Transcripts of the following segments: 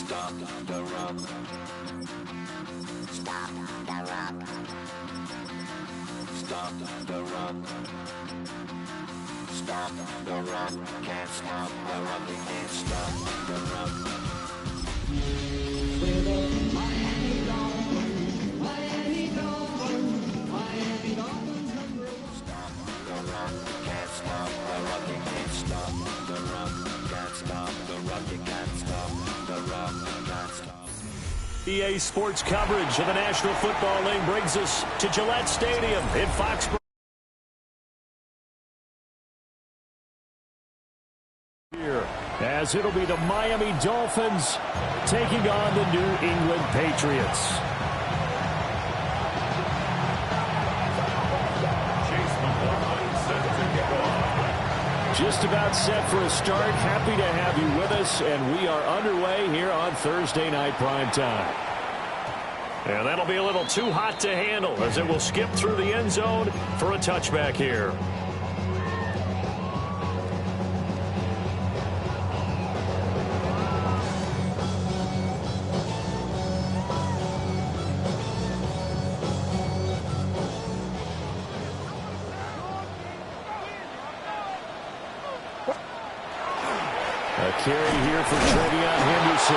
Stop the run. Stop the run. Stop the run. Stop the run. Can't stop the run. We can't stop the run. We're the Miami Dolphins. Miami Dolphins. Miami Dolphins. Stop the run. Can't stop the run. We can't stop the run. Can't stop the run. You can't stop the run. Can't stop. EA Sports coverage of the National Football League brings us to Gillette Stadium in Foxborough. Here, as it'll be the Miami Dolphins taking on the New England Patriots. Just about set for a start. Happy to have you with us, and we are underway here on Thursday Night Primetime. And that'll be a little too hot to handle as it will skip through the end zone for a touchback here. A carry here for Trevion Henderson.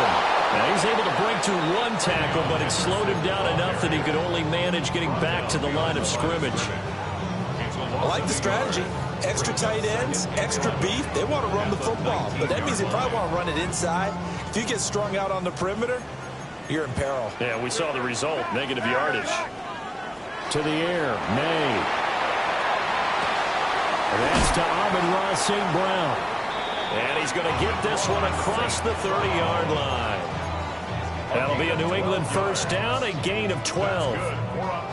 Now he's able to break to one tackle, but it slowed him down enough that he could only manage getting back to the line of scrimmage. I like the strategy. Extra tight ends, extra beef. They want to run the football, but that means they probably want to run it inside. If you get strung out on the perimeter, you're in peril. Yeah, we saw the result. Negative yardage. To the air, May. That's to Amon-Ra St. Brown. And he's going to get this one across the 30-yard line. That'll be a New England first down, a gain of 12.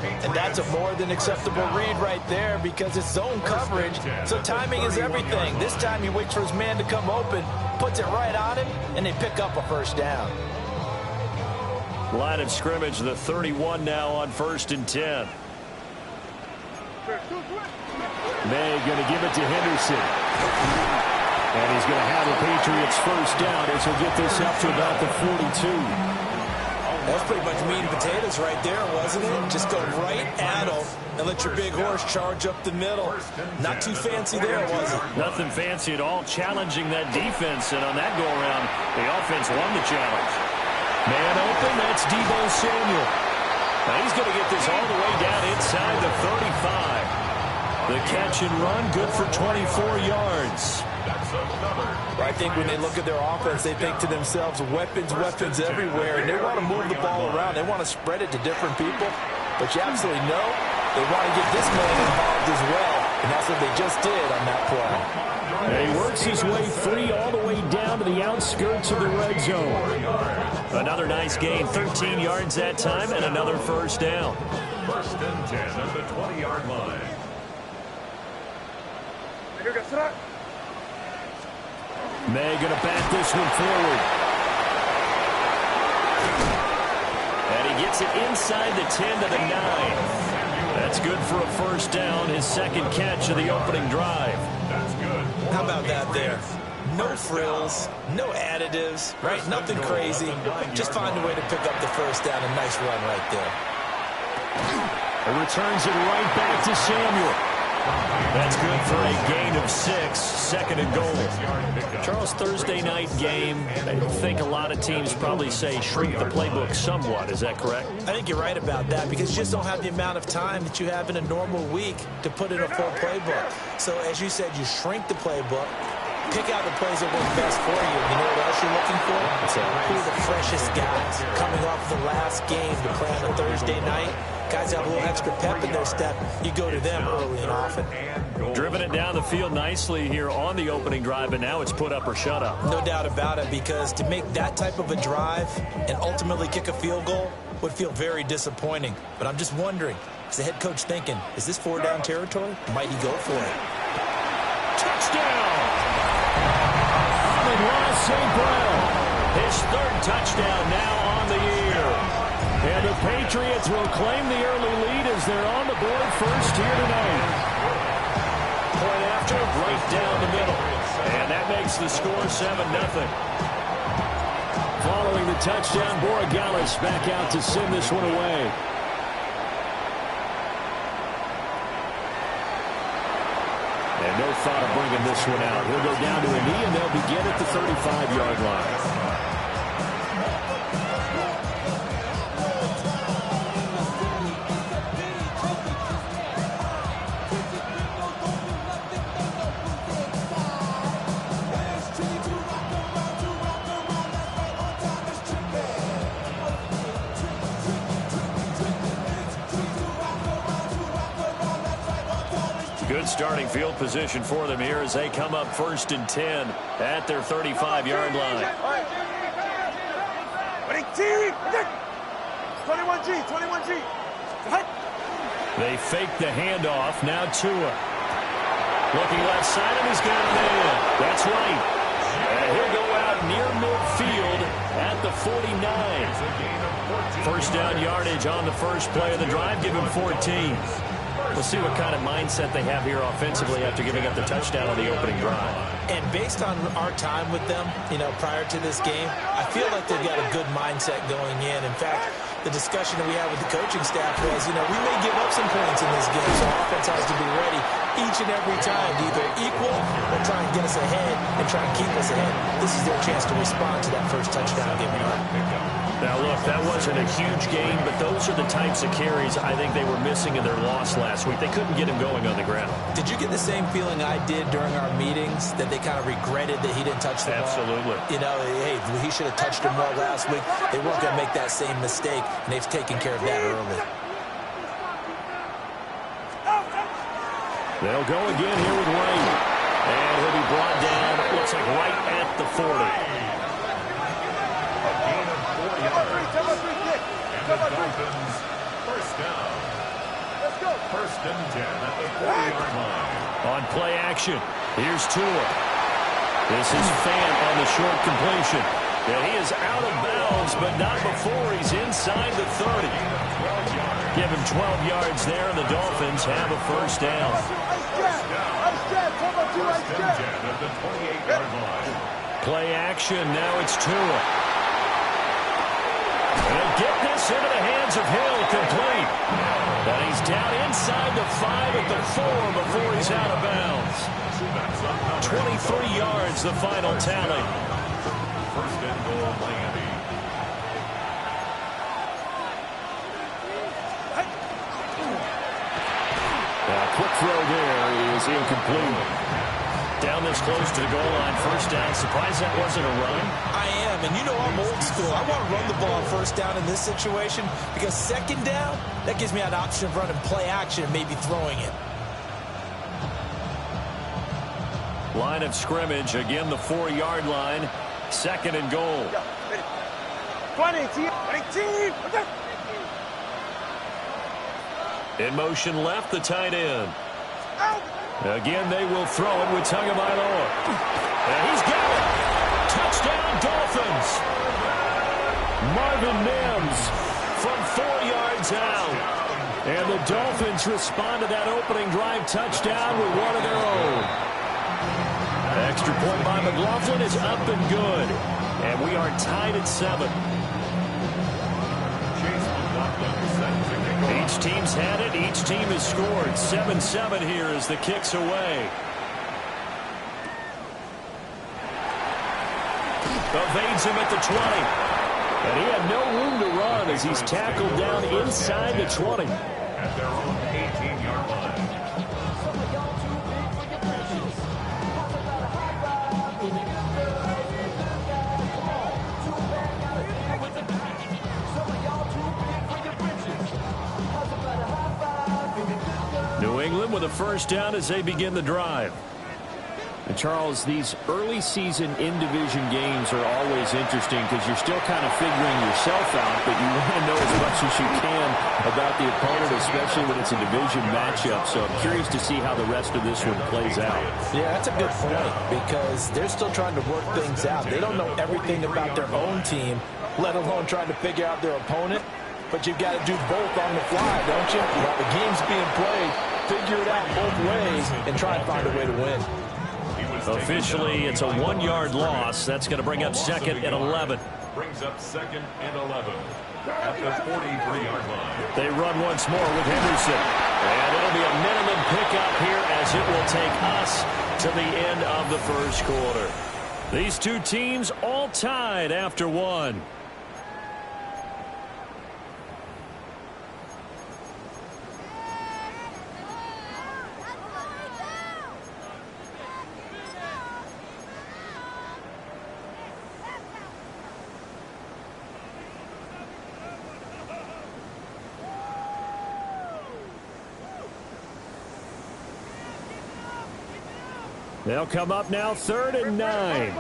And that's a more than acceptable read right there because it's zone coverage, so timing is everything. This time he waits for his man to come open, puts it right on him, and they pick up a first down. Line of scrimmage, the 31 now on 1st and 10. May going to give it to Henderson. And he's going to have the Patriots first down as he'll get this up to about the 42. That's pretty much meat and potatoes right there, wasn't it? Just go right at him and let your big horse charge up the middle. Not too fancy there, was it? Nothing fancy at all, challenging that defense. And on that go-around, the offense won the challenge. Man open, that's Deebo Samuel. Now he's going to get this all the way down inside the 35. The catch and run, good for 24 yards. I think when they look at their offense, they think to themselves, weapons, weapons everywhere. And they want to move the ball around. They want to spread it to different people. But you absolutely know they want to get this man involved as well. And that's what they just did on that play. And he works his way free all the way down to the outskirts of the red zone. Another nice gain, 13 yards that time, and another first down. 1st and 10 at the 20-yard line. May going to bat this one forward. And he gets it inside the 10 to the 9. That's good for a first down, his second catch of the opening drive. That's good. How about that there? No frills, no additives, right? Nothing crazy. Just find a way to pick up the first down. A nice run right there. It returns it right back to Samuel. That's good for a gain of 6, second and goal. Charles, Thursday night game, I think a lot of teams probably say shrink the playbook somewhat. Is that correct? I think you're right about that because you just don't have the amount of time that you have in a normal week to put in a full playbook. So, as you said, you shrink the playbook, pick out the plays that work best for you. You know what else you're looking for? Who are the freshest guys coming off the last game to play on a Thursday night? Guys have a little extra pep in their step. You go to them early and often. Driven it down the field nicely here on the opening drive, and now it's put up or shut up. No doubt about it, because to make that type of a drive and ultimately kick a field goal would feel very disappointing. But I'm just wondering, is the head coach thinking, is this 4-down territory? Might he go for it? Touchdown! Amon-Ra St. Brown. His third touchdown now on the year. And the Patriots will claim the early lead as they're on the board first here tonight. Point after, right down the middle. And that makes the score 7-0. Following the touchdown, Borregales back out to send this one away. And no thought of bringing this one out. He'll go down to a knee, and they'll begin at the 35-yard line. Good starting field position for them here as they come up 1st and 10 at their 35-yard line. 21G. They fake the handoff. Now Tua. Looking left side, and he's got it in. That's right. And he'll go out near midfield at the 49. First down yardage on the first play of the drive. Give him 14. We'll see what kind of mindset they have here offensively after giving up the touchdown on the opening drive. And based on our time with them, prior to this game, I feel like they've got a good mindset going in. In fact, the discussion that we had with the coaching staff was, we may give up some points in this game, so offense has to be ready each and every time to either equal or try and get us ahead and try and keep us ahead. This is their chance to respond to that first touchdown given up. Now, look, that wasn't a huge game, but those are the types of carries I think they were missing in their loss last week. They couldn't get him going on the ground. Did you get the same feeling I did during our meetings, that they kind of regretted that he didn't touch the ball? Absolutely. Hey, he should have touched him well last week. They weren't going to make that same mistake, and they've taken care of that early. They'll go again here with Wright. And he'll be brought down, it looks like right at the 40. And the Dolphins, first down. Let's go. 1st and 10 at the 40-yard line. On play action, here's Tua. This is Fant on the short completion. And he is out of bounds, but not before he's inside the 30. Give him 12 yards there, and the Dolphins have a first down. 1st and 10 at the 28-yard line. Play action, now it's Tua. And get this into the hands of Hill, complete. And he's down inside the 5 at the 4 before he's out of bounds. 23 yards, the final tally. 1st and goal, Miami. Quick throw there is incomplete. Down this close to the goal line, first down. Surprised that wasn't a run? I am, and I'm old school. I want to run the ball on first down in this situation because second down, that gives me an option of running play action and maybe throwing it. Line of scrimmage, again the 4-yard line. 2nd and goal. 20. In motion left, the tight end. Again, they will throw it with Tagovailoa. And he's got it. Touchdown, Dolphins. Marvin Mims from 4 yards out. And the Dolphins respond to that opening drive touchdown with one of their own. Extra point by McLaughlin is up and good. And we are tied at 7. Chase McLaughlin, Each team's had it. Each team has scored. 7-7 here as the kick's away. Evades him at the 20. And he had no room to run as he's tackled down inside the 20. At their own 18-yard line. New England with a first down as they begin the drive. And Charles, these early season in-division games are always interesting because you're still kind of figuring yourself out, but you want to know as much as you can about the opponent, especially when it's a division matchup. So I'm curious to see how the rest of this one plays out. Yeah, that's a good point because they're still trying to work things out. They don't know everything about their own team, let alone trying to figure out their opponent. But you've got to do both on the fly, don't you? While the game's being played, figure it out both ways and try and find a way to win. Officially, it's a 1-yard loss. That's going to bring up second and 11. Brings up second and 11 at the 43-yard line. They run once more with Henderson. And it'll be a minimum pickup here as it will take us to the end of the first quarter. These two teams all tied after one. They'll come up now, 3rd and 9.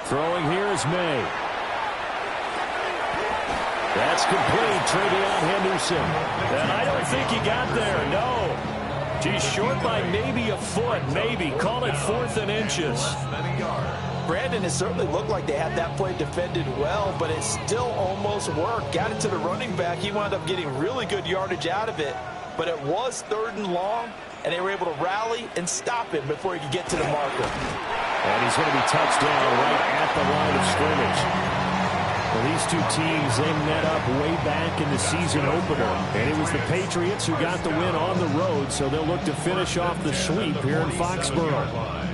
Throwing here is May. That's complete. Travion Henderson. And I don't think he got there. No. He's short by maybe a foot. Maybe. Call it 4th and inches. Brandon, it certainly looked like they had that play defended well, but it still almost worked. Got it to the running back. He wound up getting really good yardage out of it, but it was 3rd and long, and they were able to rally and stop him before he could get to the marker. And he's going to be touched down right at the line of scrimmage. Well, these two teams, they met up way back in the season opener, and it was the Patriots who got the win on the road, so they'll look to finish off the sweep here in Foxborough.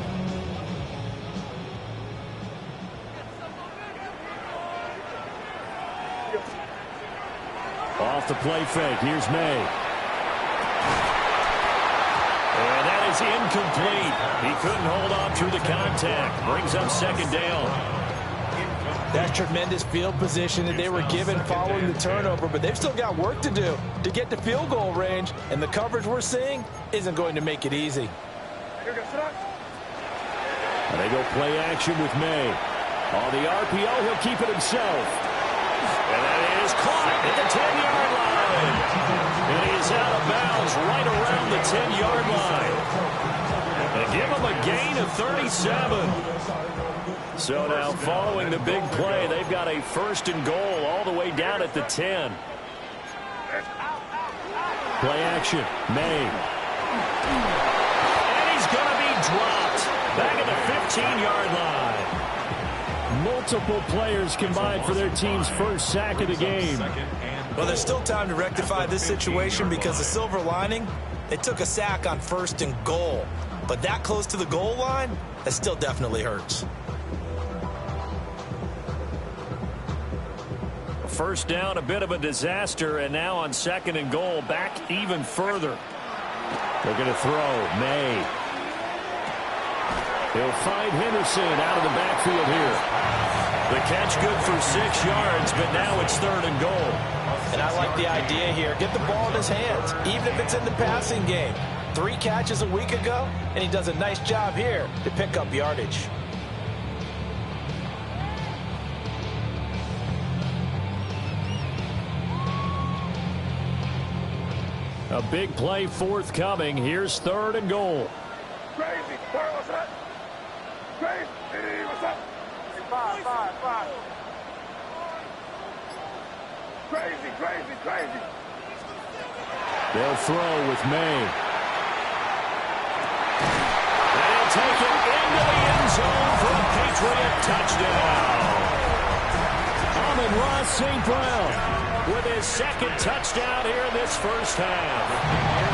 Off the play fake. Here's May. And that is incomplete. He couldn't hold on through the contact. Brings up 2nd down. That's tremendous field position that they were given following the turnover, but they've still got work to do to get to field goal range, and the coverage we're seeing isn't going to make it easy. And they go play action with May. On the RPO, he'll keep it himself. And that is caught at the 10-yard line. And he is out of bounds right around the 10-yard line. They give him a gain of 37. So now following the big play, they've got a 1st and goal all the way down at the 10. Play action, May. And he's going to be dropped back at the 15-yard line. Multiple players combined for their team's first sack of the game. Well, there's still time to rectify this situation because the silver lining, they took a sack on 1st and goal. But that close to the goal line, that still definitely hurts. First down, a bit of a disaster, and now on 2nd and goal, back even further. They're going to throw. May. He'll find Henderson out of the backfield here. The catch good for 6 yards, but now it's 3rd and goal. And I like the idea here. Get the ball in his hands, even if it's in the passing game. 3 catches a week ago, and he does a nice job here to pick up yardage. A big play forthcoming. Here's 3rd and goal. Crazy. What's that? Crazy. Hey, what's up? 5. Crazy. They'll throw with May. take it into the end zone for a Patriot touchdown. Amon-Ra St. Brown with his second touchdown here in this first half.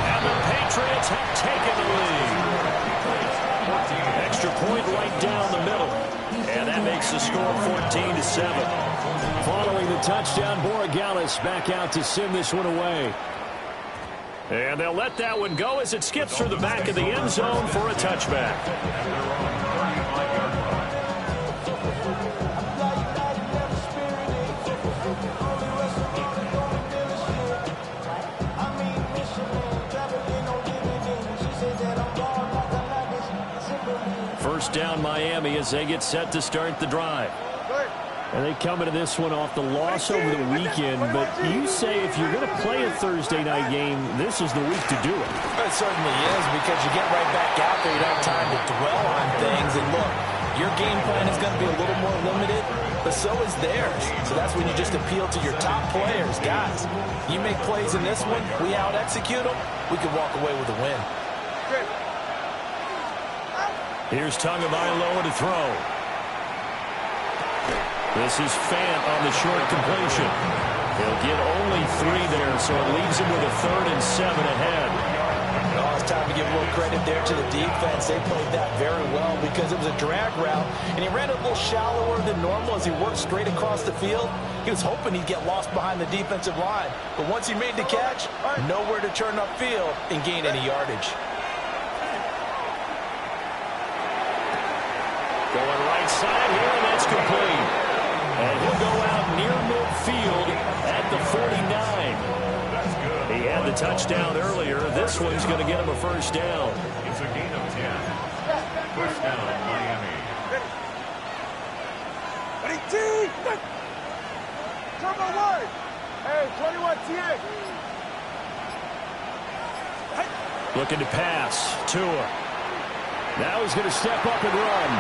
And the Patriots have taken the lead. Extra point right down the middle. And that makes the score 14-7. Following the touchdown, Borregales back out to send this one away. And they'll let that one go as it skips through the back of the end zone for a touchback. First down Miami as they get set to start the drive. And they come into this one off the loss over the weekend, but you say if you're going to play a Thursday night game, this is the week to do it. It certainly is, because you get right back out there. You don't have time to dwell on things. And look, your game plan is going to be a little more limited, but so is theirs. So that's when you just appeal to your top players. Guys, you make plays in this one, we out-execute them, we can walk away with a win. Here's Tagovailoa to throw. This is Fant on the short completion. He'll get only 3 there, so it leaves him with a 3rd and 7 ahead. Oh, it's time to give a little credit there to the defense. They played that very well because it was a drag route, and he ran a little shallower than normal as he worked straight across the field. He was hoping he'd get lost behind the defensive line, but once he made the catch, nowhere to turn upfield and gain any yardage. Going right side here, and that's complete. And he'll go out near midfield at the 49. He had the touchdown earlier. This one's going to get him a first down. It's a gain of 10. First down, Miami. Ready, Turbo 1. Hey, 21 TA. Looking to pass. Tua. Now he's going to step up and run.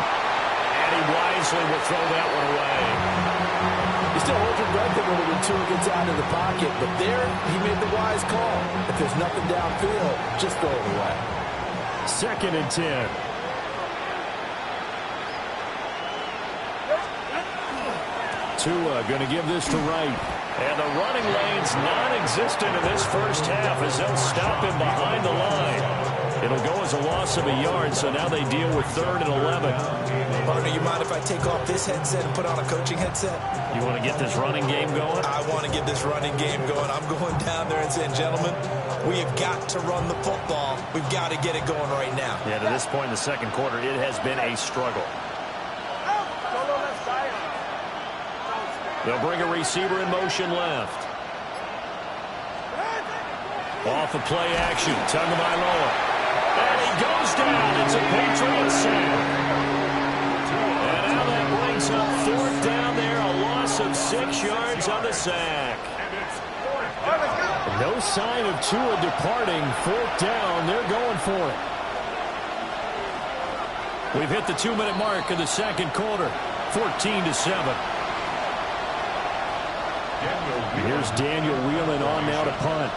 And he wisely will throw that one away. He still holds your breath a little when Tua gets out of the pocket, but there he made the wise call. If there's nothing downfield, just throw it away. 2nd and 10. Tua going to give this to Wright. And the running lane's non-existent in this first half as they'll stop him behind the line. It'll go as a loss of a yard, so now they deal with 3rd and 11. Partner, you mind if I take off this headset and put on a coaching headset? You want to get this running game going? I want to get this running game going. I'm going down there and saying, gentlemen, we have got to run the football. We've got to get it going right now. Yeah, to this point in the second quarter, it has been a struggle. They'll bring a receiver in motion left. Off of play action, Tagovailoa. And he goes down. It's a Patriot sack. And now that brings up 4th down there. A loss of 6 yards on the sack. No sign of Tua departing. 4th down. They're going for it. We've hit the 2-minute mark in the second quarter. 14-7. Here's Daniel Whelan on now to punt.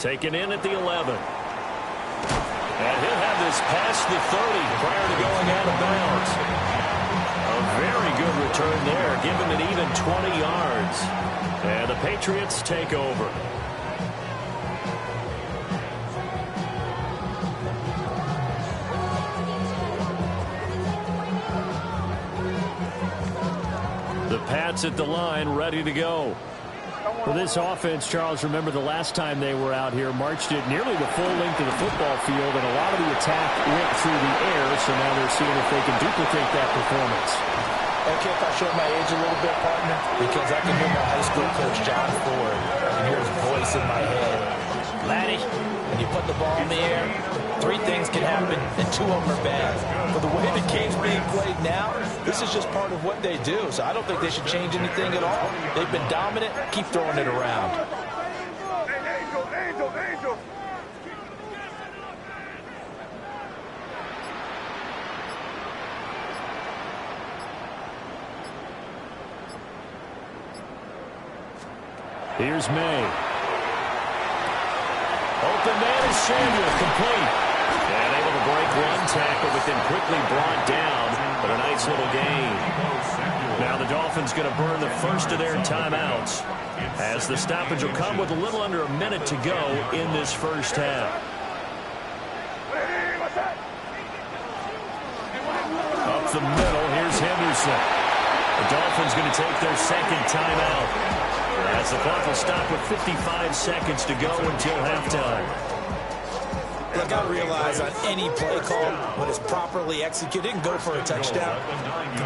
Taken in at the 11. And he'll have this past the 30 prior to going out of bounds. A very good return there, giving it even 20 yards. And the Patriots take over. The Pats at the line, ready to go. Well, this offense, Charles, remember the last time they were out here, marched it nearly the full length of the football field, and a lot of the attack went through the air, so now they're seeing if they can duplicate that performance. Okay, if I show my age a little bit, partner, because I can hear my high school coach, John Ford. I can hear his voice in my head. Laddie, when you put the ball in the air, 3 things can happen, and 2 of them are bad. But the way the game's being played now, this is just part of what they do. So I don't think they should change anything at all. They've been dominant. Keep throwing it around. Angel. Here's May. Open man is Samuel, complete. And able to break one tackle, but then quickly brought down. But a nice little gain. Now the Dolphins going to burn the first of their timeouts, as the stoppage will come with a little under a minute to go in this first half. Up the middle, here's Henderson. The Dolphins going to take their second timeout, as the clock will stop with 55 seconds to go until halftime. Look, I realize on any play call, when it's properly executed, and go for a touchdown.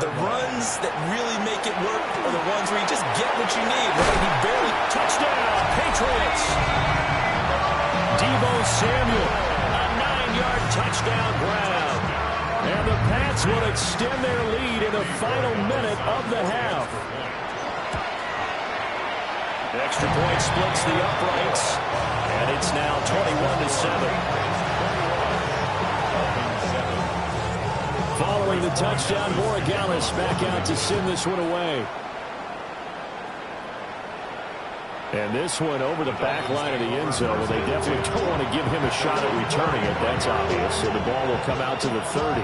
The runs that really make it work are the ones where you just get what you need. Right? He barely touchdown, Patriots. Deebo Samuel, a 9-yard touchdown grab. And the Pats will extend their lead in the final minute of the half. The extra point splits the uprights, and it's now 21-7. Following the touchdown, Borregales back out to send this one away. And this one over the back line of the end zone. Well, they definitely don't want to give him a shot at returning it. That's obvious. So the ball will come out to the 30.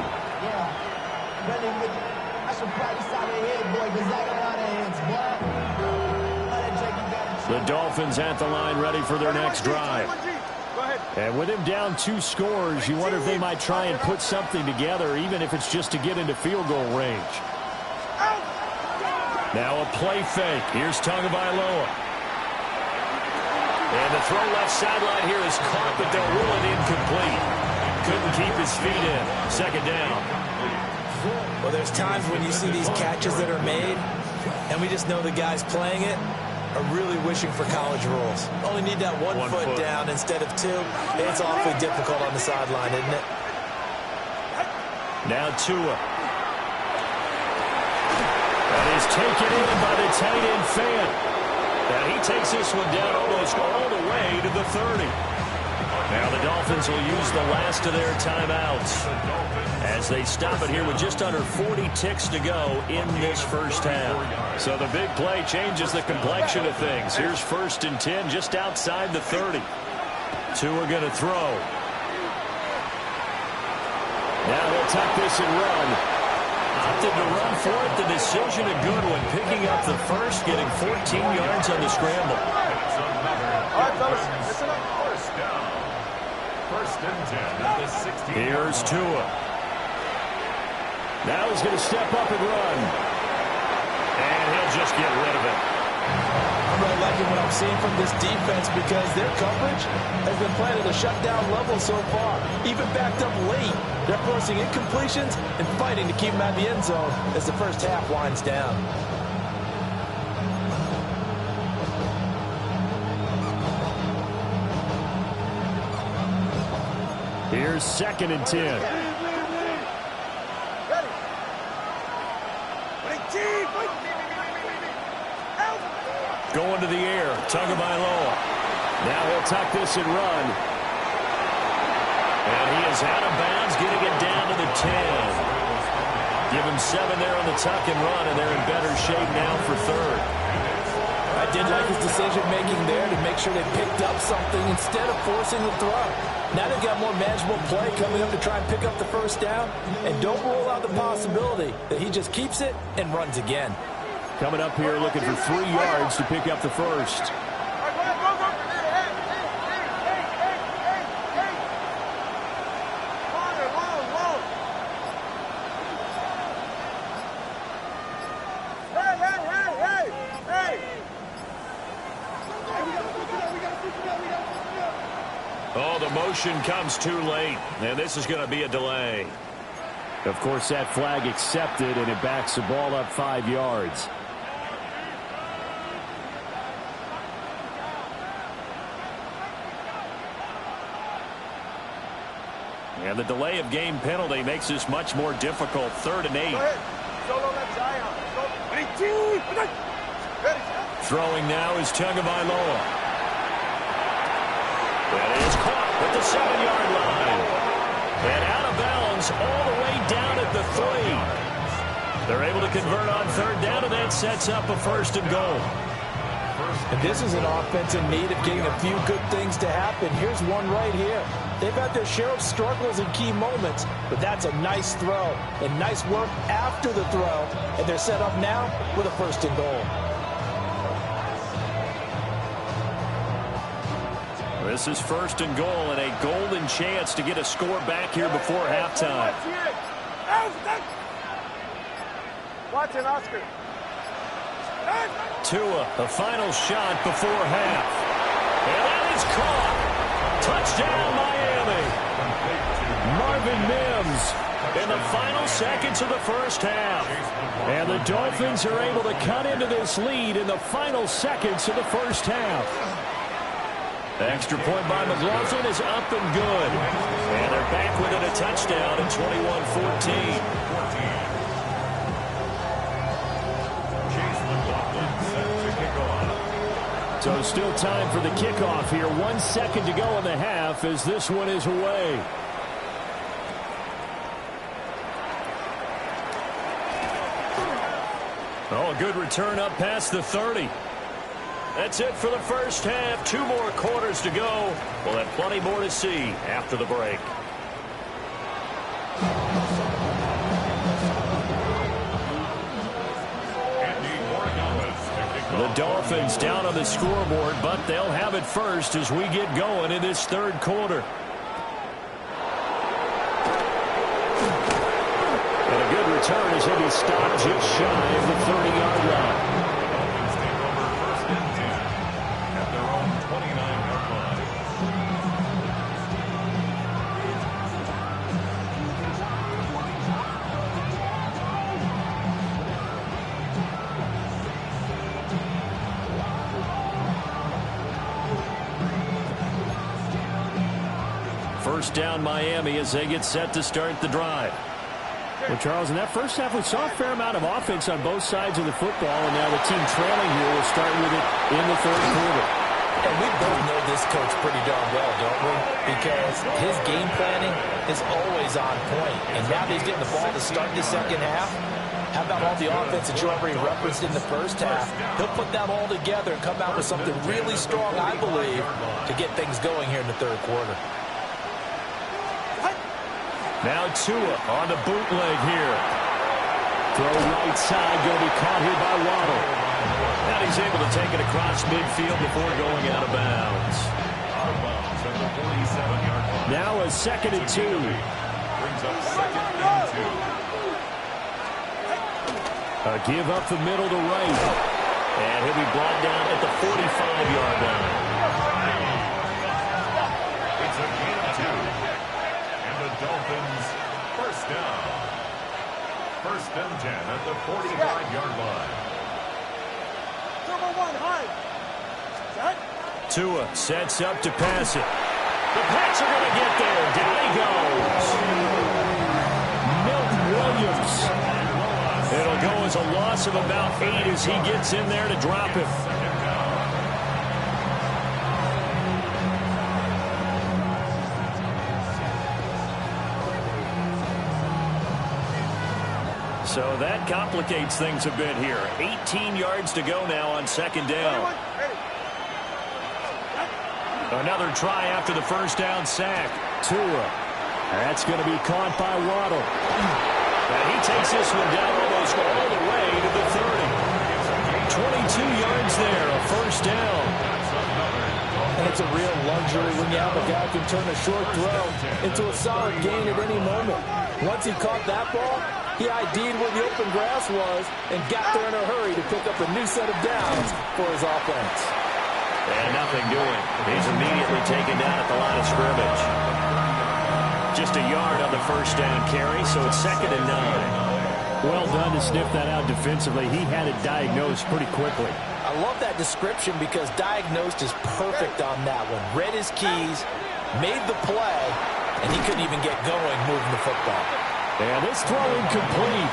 The Dolphins at the line, ready for their next drive. And with him down 2 scores, you wonder if they might try and put something together, even if it's just to get into field goal range. Now a play fake. Here's Tagovailoa. And the throw left sideline here is caught, but they'll rule it incomplete. Couldn't keep his feet in. Second down. Well, there's times when you see these catches that are made, and we just know the guys playing it are really wishing for college rules. Only need that one foot down instead of 2. It's awfully difficult on the sideline, isn't it? Now Tua. That is taken in by the tight end Fant. And he takes this one down almost all the way to the 30. Now the Dolphins will use the last of their timeouts as they stop it here with just under 40 ticks to go in this first half. So the big play changes the complexion of things. Here's 1st and 10 just outside the 30. Tua going to throw. Now he'll tuck this and run. Opted to run for it. The decision a good one. Picking up the first, getting 14 yards on the scramble. All right, fellas, listen up. First down. 1st and 10 at the 16. Here's Tua. Now he's going to step up and run. And he'll just get rid of it. I'm really liking what I'm seeing from this defense because their coverage has been playing at a shutdown level so far. Even backed up late, they're forcing incompletions and fighting to keep them out of the end zone as the first half winds down. Here's 2nd and 10. Going to the air, Tagovailoa. Now he'll tuck this and run. And he is out of bounds, getting it down to the 10. Give him 7 there on the tuck and run, and they're in better shape now for 3rd. I did like his decision-making there to make sure they picked up something instead of forcing the throw. Now they've got more manageable play coming up to try and pick up the first down, and don't rule out the possibility that he just keeps it and runs again. Coming up here looking for 3 yards to pick up the first. Oh, the motion comes too late, and this is going to be a delay. Of course, that flag accepted, and it backs the ball up 5 yards. And the delay of game penalty makes this much more difficult. 3rd and 8. Throwing now is Tagovailoa. That is caught at the 7-yard line. And out of bounds all the way down at the 3. They're able to convert on 3rd down, and that sets up a 1st and goal. And this is an offense in need of getting a few good things to happen. Here's one right here. They've had their share of struggles in key moments, but that's a nice throw and nice work after the throw. And they're set up now with a 1st and goal. This is 1st and goal and a golden chance to get a score back here before halftime. Watch it, Oscar. Tua, the final shot before half. And that is caught. Touchdown, Miami. Marvin Mims in the final seconds of the first half. And the Dolphins are able to cut into this lead in the final seconds of the first half. The extra point by McLaughlin is up and good. And they're back within a touchdown at 21-14. So still time for the kickoff here. 1 second to go in the half as this one is away. Oh, a good return up past the 30. That's it for the first half. 2 more quarters to go. We'll have plenty more to see after the break. The Dolphins down on the scoreboard, but they'll have it first as we get going in this 3rd quarter. And a good return as he'll be stopped just shy of the 30-yard line. Dolphins take over 1st and 10 at their own 29-yard line. First down Miami as they get set to start the drive. Well, Charles, in that first half, we saw a fair amount of offense on both sides of the football, and now the team trailing here will start with it in the 3rd quarter. And we both know this coach pretty darn well, don't we? Because his game planning is always on point. And now that he's getting the ball to start the 2nd half, how about all the offense that you already referenced in the first half? He'll put that all together and come out with something really strong, I believe, to get things going here in the 3rd quarter. Now Tua on the bootleg here. Throw right side, going to be caught here by Waddle. And he's able to take it across midfield before going out of bounds. Now a 2nd and 2. Brings up 2nd and 2. A give up the middle to right. And he'll be brought down at the 45-yard line. It's a gain of 2. The Dolphins, 1st down. 1st and 10 at the 45-yard line. Tua sets up to pass it. The Pats are going to get there. Down he goes. Milton Williams. It'll go as a loss of about 8 as he gets in there to drop it. So that complicates things a bit here. 18 yards to go now on 2nd down. Another try after the first down sack. Tua. That's going to be caught by Waddle. And he takes this one down almost all the way to the 30. 22 yards there, a 1st down. And it's a real luxury when you have a guy who can turn a short throw into a solid gain at any moment. Once he caught that ball, he ID'd where the open grass was and got there in a hurry to pick up a new set of downs for his offense. And nothing doing. He's immediately taken down at the line of scrimmage. Just a yard on the 1st down carry, so it's 2nd and 9. Well done to sniff that out defensively. He had it diagnosed pretty quickly. I love that description because diagnosed is perfect on that one. Read his keys, made the play, and he couldn't even get going moving the football. And this throw incomplete.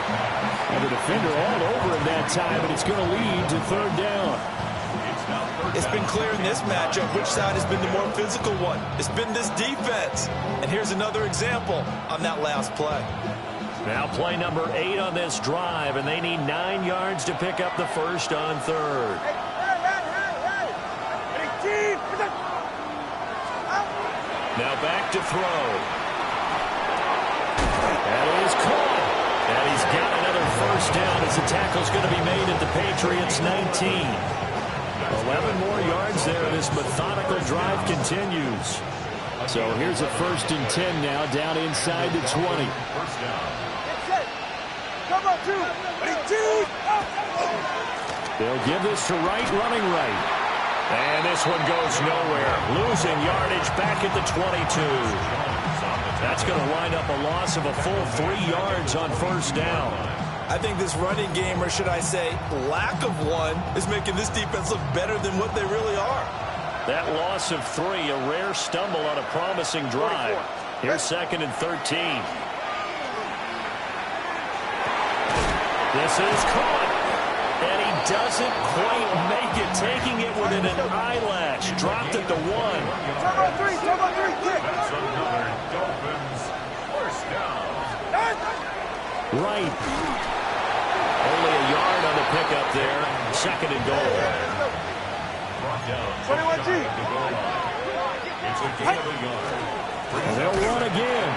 And the defender all over him that time, and it's going to lead to 3rd down. It's been clear in this matchup which side has been the more physical one. It's been this defense. And here's another example on that last play. Now play number 8 on this drive, and they need 9 yards to pick up the first on 3rd. Now back to throw. That is caught. And he's got another first down as the tackle's going to be made at the Patriots' 19. 11 more yards there. This methodical drive continues. So here's a 1st and 10 now, down inside the 20. They'll give this to Wright, running right. And this one goes nowhere. Losing yardage back at the 22. That's going to wind up a loss of a full 3 yards on 1st down. I think this running game, or should I say lack of one, is making this defense look better than what they really are. That loss of 3, a rare stumble on a promising drive. Here's 2nd and 13. This is caught. And he doesn't quite make it, taking it within an eyelash. Dropped at the 1. That's another Dolphins first down. Right. Only a yard on the pickup there. 2nd and goal. Brought down just shy of the goal line. It's a gain of a yard. And they'll run again.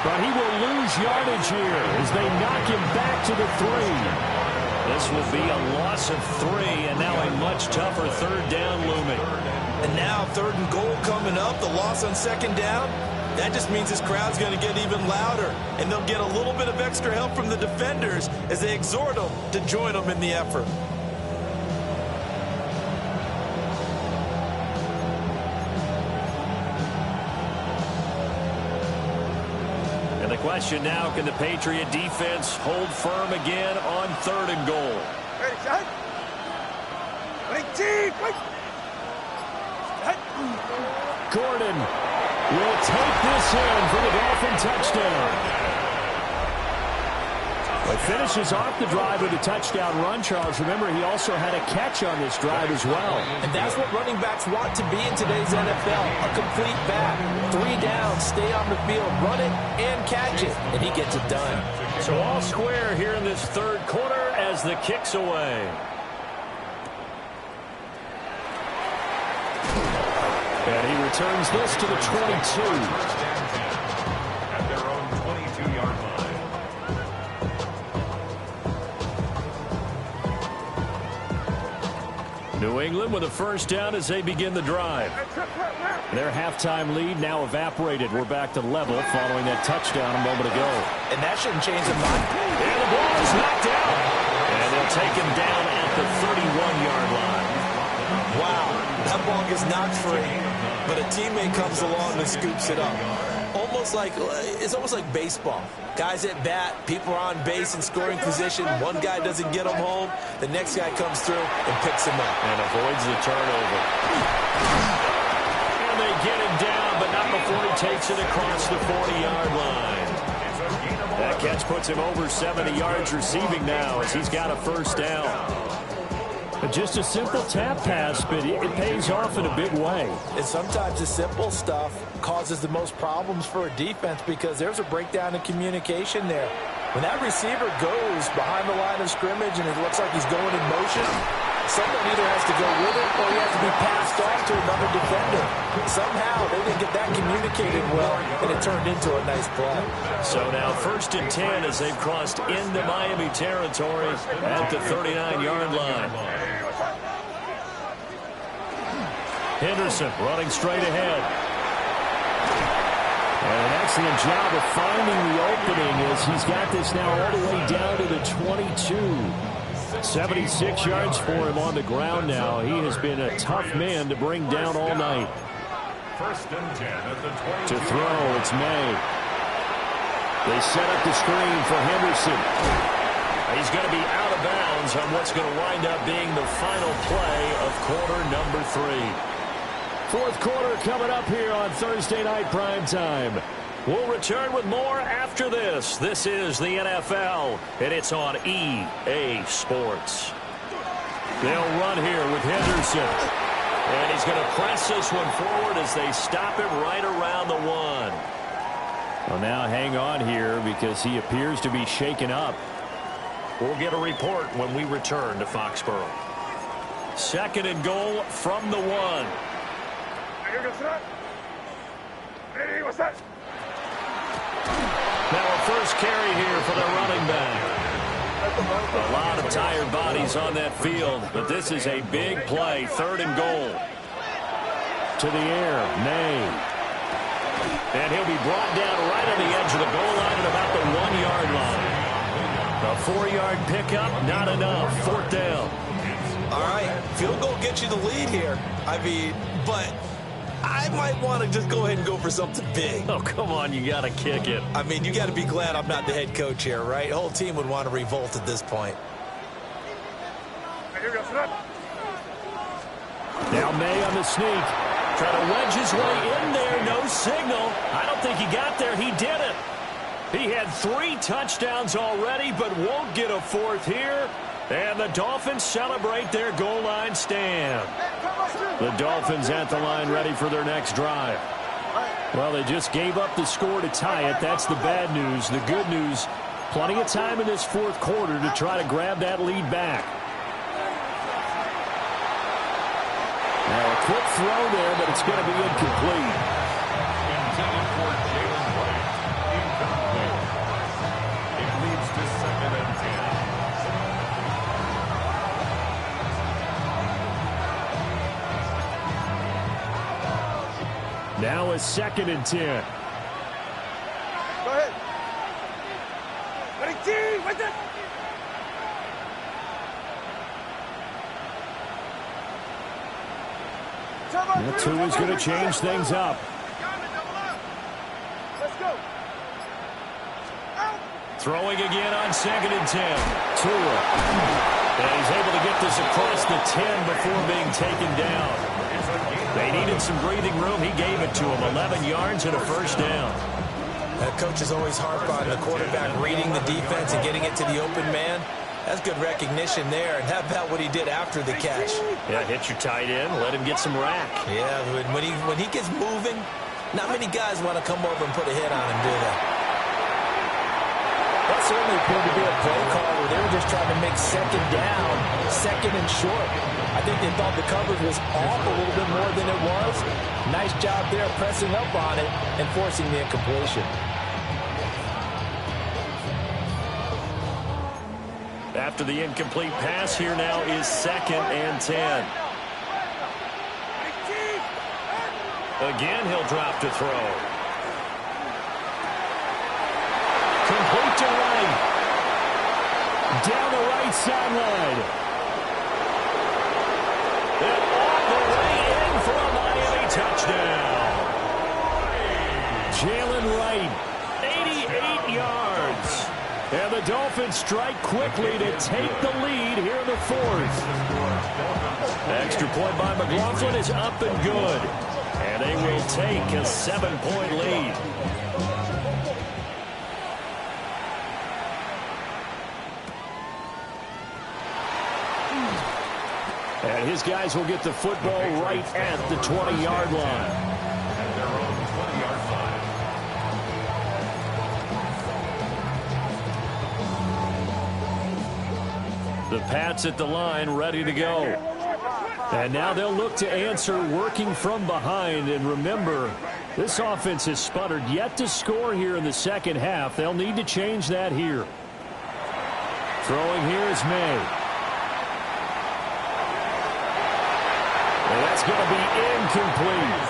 But he will lose yardage here as they knock him back to the 3. This will be a loss of 3, and now a much tougher 3rd down looming. And now 3rd and goal coming up, the loss on 2nd down. That just means this crowd's going to get even louder, and they'll get a little bit of extra help from the defenders as they exhort them to join them in the effort. And the question now, can the Patriot defense hold firm again on 3rd and goal? Gordon will take this in for the Dolphin touchdown. Well, finishes off the drive with a touchdown run, Charles. Remember, he also had a catch on this drive as well. And that's what running backs want to be in today's NFL, a complete back. 3 down, stay on the field, run it, and catch it, and he gets it done. So all square here in this 3rd quarter as the kick's away. And he returns this to the 22. At their own 22-yard line. New England with a first down as they begin the drive. Their halftime lead now evaporated. We're back to level following that touchdown a moment ago. And that shouldn't change the mind. And the ball is knocked out. And they'll take him down at the 31-yard line. Wow, that ball gets knocked free, but a teammate comes along and scoops it up. It's almost like baseball. Guys at bat, people are on base in scoring position. One guy doesn't get him home. The next guy comes through and picks him up. And avoids the turnover. And they get him down, but not before he takes it across the 40-yard line. That catch puts him over 70 yards receiving now as he's got a first down. Just a simple tap pass, but it pays off in a big way. And sometimes the simple stuff causes the most problems for a defense because there's a breakdown in communication there. When that receiver goes behind the line of scrimmage and it looks like he's going in motion, someone either has to go with it or he has to be passed off to another defender. Somehow they didn't get that communicated well, and it turned into a nice play. So now 1st and 10 as they've crossed into Miami territory at the 39-yard line. Henderson running straight ahead. And an excellent job of finding the opening as he's got this now all the way down to the 22. 76 yards for him on the ground now. He has been a tough man to bring down all night. 1st and 10 at the 22. To throw, it's May. They set up the screen for Henderson. He's going to be out of bounds on what's going to wind up being the final play of quarter number 3. 4th quarter coming up here on Thursday Night Primetime. We'll return with more after this. This is the NFL, and it's on EA Sports. They'll run here with Henderson. And he's going to press this one forward as they stop him right around the 1. Well, now hang on here because he appears to be shaken up. We'll get a report when we return to Foxborough. 2nd and goal from the 1. Now a first carry here for the running back. A lot of tired bodies on that field, but this is a big play, 3rd and goal. To the air, May. And he'll be brought down right on the edge of the goal line at about the 1-yard line. A 4-yard pickup, not enough. 4th down. All right, field goal gets you the lead here. I mean, but I might want to just go ahead and go for something big. Oh, come on, you got to kick it. I mean, you got to be glad I'm not the head coach here, right? The whole team would want to revolt at this point. Now May on the sneak. Trying to wedge his way in there. No signal. I don't think he got there. He did it. He had 3 touchdowns already, but won't get a 4th here. And the Dolphins celebrate their goal line stand. The Dolphins at the line ready for their next drive. Well, they just gave up the score to tie it. That's the bad news. The good news, plenty of time in this 4th quarter to try to grab that lead back. Now a quick throw there, but it's going to be incomplete. Intended for Jalen White. Incomplete. It leads to 2nd and 10. Now a 2nd and 10. Go ahead. Ready, team, right there. That 2 is going to change things up. Let's go. Throwing again on 2nd and 10. Tua. And he's able to get this across the 10 before being taken down. They needed some breathing room. He gave it to him. 11 yards and a 1st down. That coach is always harp on the quarterback reading the defense and getting it to the open man. That's good recognition there. And how about what he did after the catch? Yeah, hit your tight end. Let him get some rack. Yeah, when he gets moving, not many guys want to come over and put a hit on him, do they? That certainly appeared to be a play call where they were just trying to make 2nd down, 2nd and short. I think they thought the coverage was off a little bit more than it was. Nice job there pressing up on it and forcing the incompletion. After the incomplete pass, here now is 2nd and 10. Again, he'll drop to throw. Complete to right. Down the right sideline. And all the way in for a Miami touchdown. Jalen Wright, 88 yards. And the Dolphins strike quickly to take the lead here in the 4th. Extra point by McLaughlin is up and good. And they will take a 7-point lead. And his guys will get the football right at the 20-yard line. At their own 20-yard line. The Pats at the line, ready to go. And now they'll look to answer working from behind. And remember, this offense has sputtered yet to score here in the 2nd half. They'll need to change that here. Throwing here is May. And that's going to be incomplete.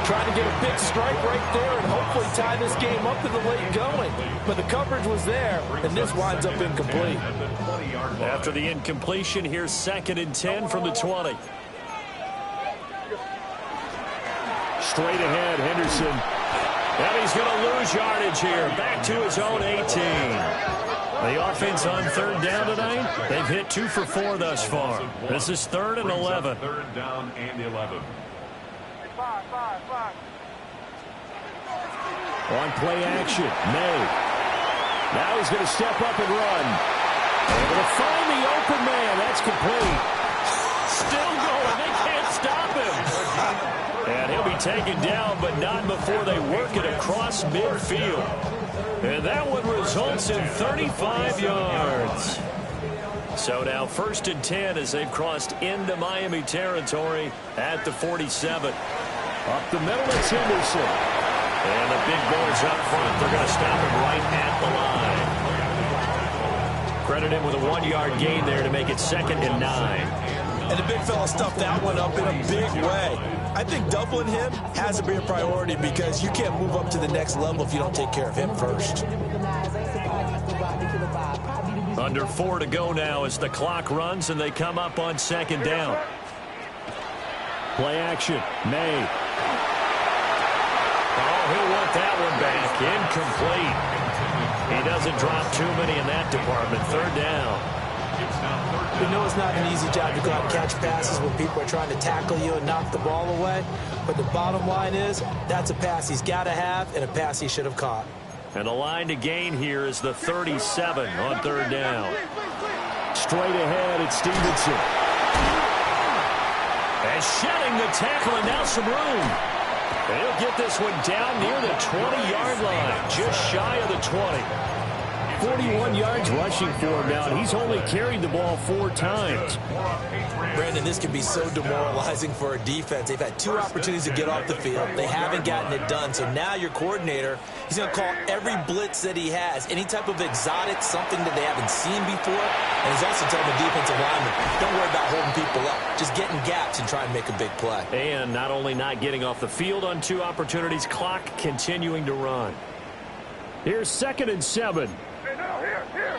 Trying to get a big strike right there and hopefully tie this game up in the late going. But the coverage was there, and this winds up incomplete. After the incompletion, here's 2nd and 10 from the 20. Straight ahead, Henderson. And he's going to lose yardage here. Back to his own 18. The offense on 3rd down tonight, they've hit 2 for 4 thus far. This is 3rd and 11. 3rd down and 11. On play action, May. Now he's going to step up and run. Able to find the open man. That's complete. Still going. They can't stop him. And he'll be taken down, but not before they work it across midfield. And that one results in 35 yards. So now 1st and 10 as they've crossed into Miami territory at the 47. Up the middle, it's Henderson. And the big boys up front. They're going to stop him right at the line. Credit him with a 1-yard gain there to make it 2nd and 9. And the big fella stuffed that one up in a big way. I think doubling him has to be a priority because you can't move up to the next level if you don't take care of him first. Under 4 to go now as the clock runs and they come up on 2nd down. Play action. May. Oh, he'll work that one back. Incomplete. He doesn't drop too many in that department. 3rd down. We know it's not an easy job to go out and catch passes when people are trying to tackle you and knock the ball away. But the bottom line is that's a pass he's got to have and a pass he should have caught. And the line to gain here is the 37 on 3rd down. Straight ahead, it's Stevenson. And shedding the tackle and now some room. And he'll get this one down near the 20-yard line, just shy of the 20. 41 yards rushing for him now. He's only carried the ball 4 times. Brandon, this can be so demoralizing for a defense. They've had 2 opportunities to get off the field. They haven't gotten it done. So now your coordinator, he's going to call every blitz that he has, any type of exotic, something that they haven't seen before. And he's also telling the defensive lineman, don't worry about holding people up. Just get in gaps and try and make a big play. And not only not getting off the field on 2 opportunities, clock continuing to run. Here's 2nd and 7. Here.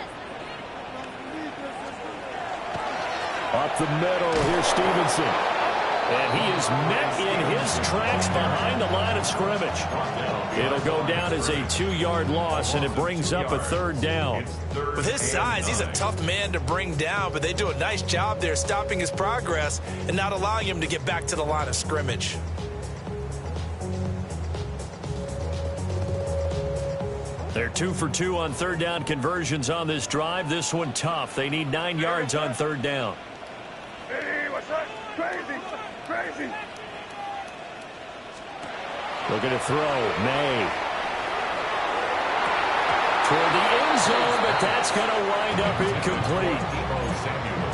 Up the middle, here's Stevenson. And he is met in his tracks behind the line of scrimmage. It'll go down as a 2-yard loss, and it brings up a 3rd down. With his size, he's a tough man to bring down, but they do a nice job there stopping his progress and not allowing him to get back to the line of scrimmage. They're 2 for 2 on 3rd down conversions on this drive. This one tough. They need 9 yards on 3rd down. Hey, what's that? Crazy. Looking to throw. May. Toward the end zone, but that's going to wind up incomplete.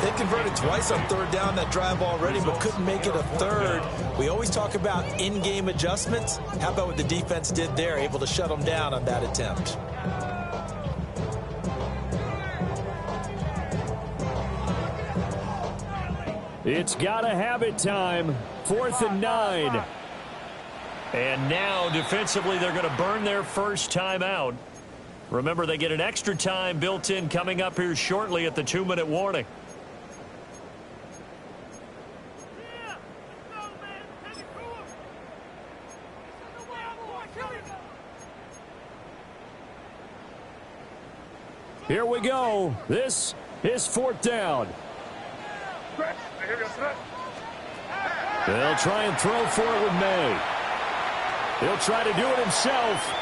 They converted twice on 3rd down that drive already, but couldn't make it a 3rd. We always talk about in-game adjustments. How about what the defense did there, able to shut them down on that attempt? It's got to have it time. 4th and 9. And now, defensively, they're going to burn their first time out. Remember, they get an extra time built in coming up here shortly at the 2-minute warning. Here we go. This is 4th down. They'll try and throw for it with May. He'll try to do it himself.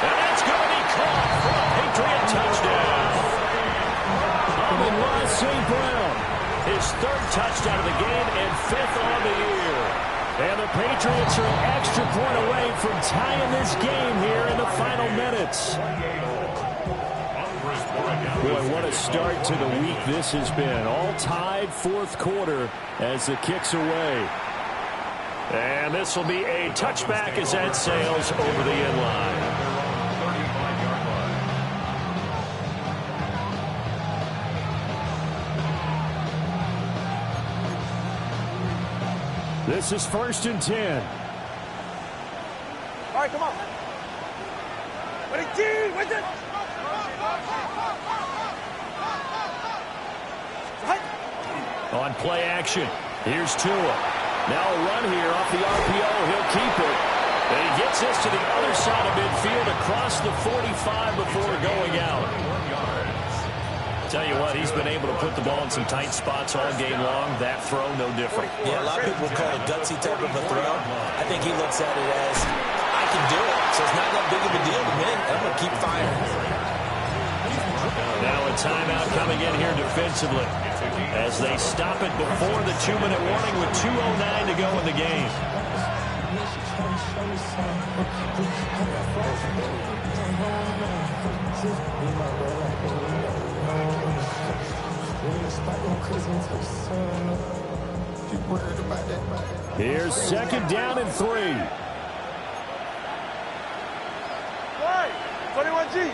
And that's going to be caught for a Patriot touchdown. Amon-Ra St. Brown. His 3rd touchdown of the game and 5th on the year. And the Patriots are an extra point away from tying this game here in the final minutes. Boy, what a start to the week this has been. All tied 4th quarter as the kick's away. And this will be a touchback as that sails over the end line. This is 1st and 10. All right, come on. Ready, G, what's it? On play action, here's Tua. Now a run here off the RPO. He'll keep it. And he gets this to the other side of midfield across the 45 before going out. Tell you what, he's been able to put the ball in some tight spots all game long. That throw, no different. Yeah, a lot of people call it a gutsy type of a throw. I think he looks at it as, I can do it, so it's not that big of a deal to me. I'm going to keep firing. Now a timeout coming in here defensively as they stop it before the 2-minute warning with 2:09 to go in the game. Here's second down and 3. Right. 21G.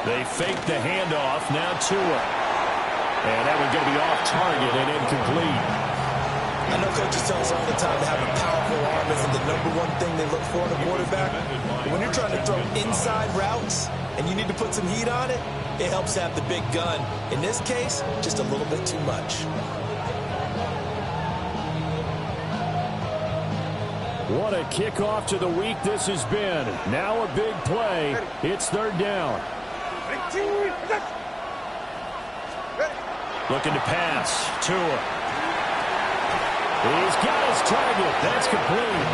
They fake the handoff. Now Tua. And that one's going to be off target and incomplete. I know coaches tell us all the time to have a powerful arm isn't the #1 thing they look for in a quarterback. But when you're trying to throw inside routes and you need to put some heat on it, it helps have the big gun. In this case, just a little bit too much. What a kickoff to the week this has been. Now a big play. It's third down. Looking to pass. Tua. He's got his target. That's complete.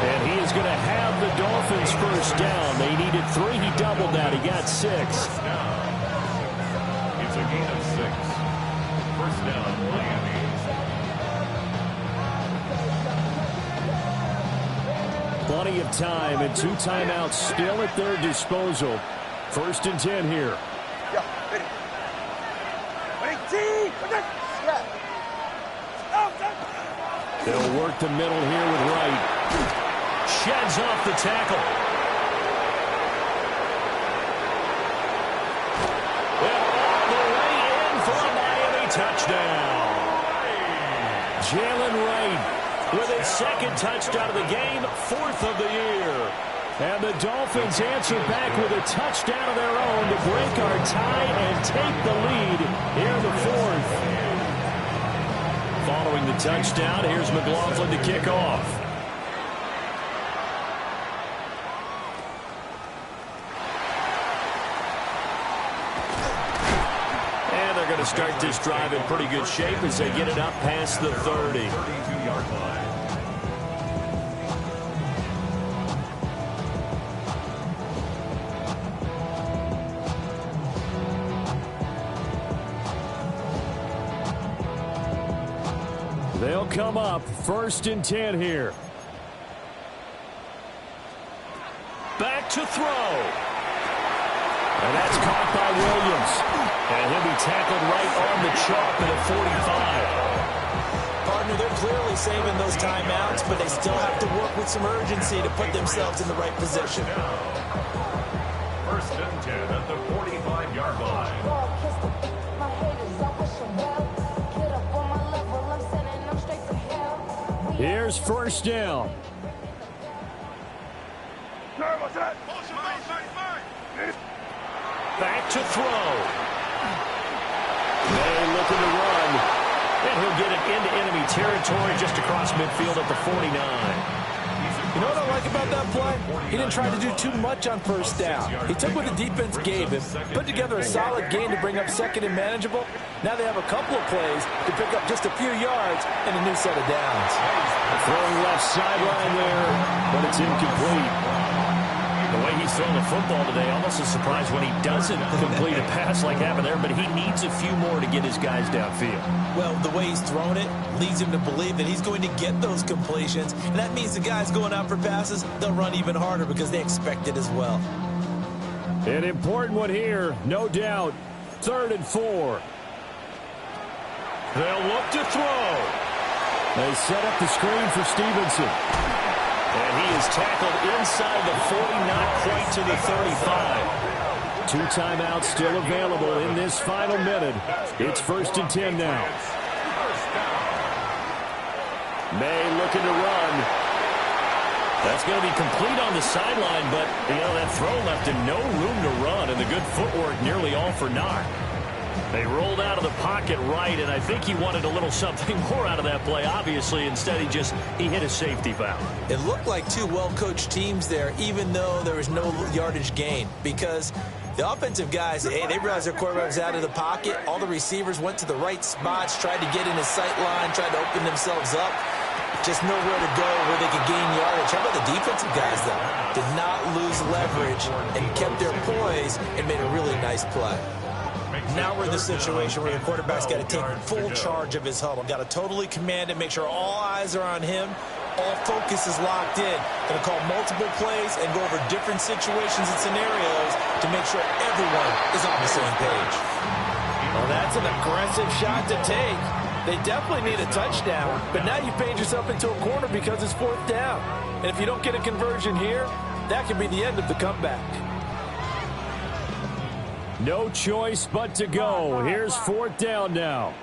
And he is going to have the Dolphins first down. They needed 3. He doubled that. He got 6. It's a gain of 6. First down, Miami. Plenty of time and 2 timeouts still at their disposal. First and 10 here. They'll work the middle here with Wright. Sheds off the tackle. And all the way in for a Miami touchdown. Jalen Wright with his second touchdown of the game, 4th of the year. And the Dolphins answer back with a touchdown of their own to break our tie and take the lead here in the 4th. Following the touchdown, here's McLaughlin to kick off. And they're going to start this drive in pretty good shape as they get it up past the 30. 32-yard line. They'll come up first and 10 here. Back to throw. And that's caught by Williams. And he'll be tackled right on the chalk at the 45. Partner, they're clearly saving those timeouts, but they still have to work with some urgency to put themselves in the right position. First and 10 at the 45-yard line. Here's first down. Back to throw. They looking to run. And he'll get it into enemy territory just across midfield at the 49. You know what I like about that play? He didn't try to do too much on first down. He took what the defense gave him, put together a solid gain to bring up second and manageable. Now they have a couple of plays to pick up just a few yards and a new set of downs. Throwing left sideline there, but it's incomplete. The way he's throwing the football today, almost a surprise when he doesn't complete a pass like happened there, but he needs a few more to get his guys downfield. Well, the way he's thrown it leads him to believe that he's going to get those completions, and that means the guys going out for passes, they'll run even harder because they expect it as well. An important one here, no doubt. 3rd and 4. They'll look to throw. They set up the screen for Stevenson. And he is tackled inside the 40, not quite to the 35. 2 timeouts still available in this final minute. It's first and 10 now. May looking to run. That's going to be complete on the sideline, but, you know, that throw left him no room to run, and the good footwork nearly all for naught. They rolled out of the pocket right, and I think he wanted a little something more out of that play, obviously. Instead, he hit a safety foul. It looked like 2 well-coached teams there, even though there was no yardage gain, because the offensive guys, hey, they realized their quarterback was out of the pocket. All the receivers went to the right spots, tried to get in his sight line, tried to open themselves up. Just nowhere to go where they could gain yardage. How about the defensive guys, though? Did not lose leverage and kept their poise and made a really nice play. Now we're in the situation where the quarterback's got to take full charge of his huddle. Got to totally command it, make sure all eyes are on him. All focus is locked in. Going to call multiple plays and go over different situations and scenarios to make sure everyone is on the same page. Well, that's an aggressive shot to take. They definitely need a touchdown, but now you've painted yourself into a corner because it's 4th down. And if you don't get a conversion here, that could be the end of the comeback. No choice but to go. Here's 4th down now.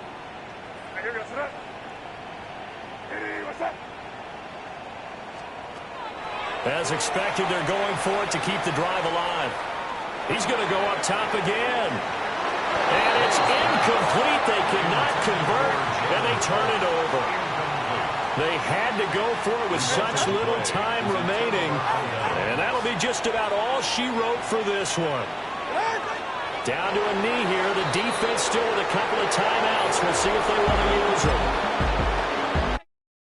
As expected, they're going for it to keep the drive alive. He's going to go up top again. And it's incomplete. They cannot convert, and they turn it over. They had to go for it with such little time remaining. And that'll be just about all she wrote for this one. Down to a knee here. The defense still with a couple of timeouts. We'll see if they want to use them.